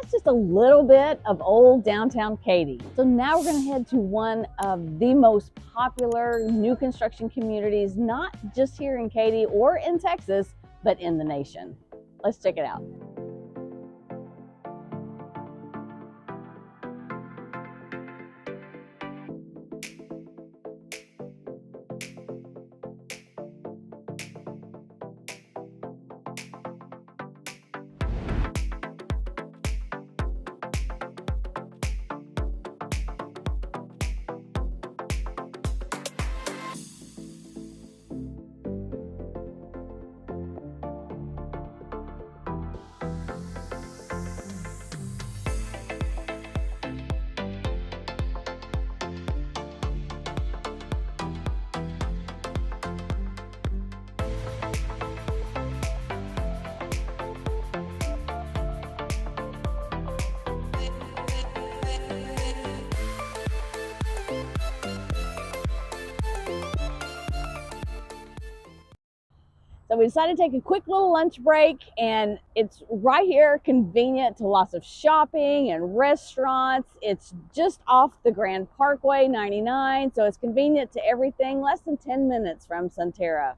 that's just a little bit of old downtown Katy. So now we're going to head to one of the most popular new construction communities, not just here in Katy or in Texas, but in the nation. Let's check it out. So we decided to take a quick little lunch break, and it's right here, convenient to lots of shopping and restaurants. It's just off the Grand Parkway 99, so it's convenient to everything, less than 10 minutes from Sunterra.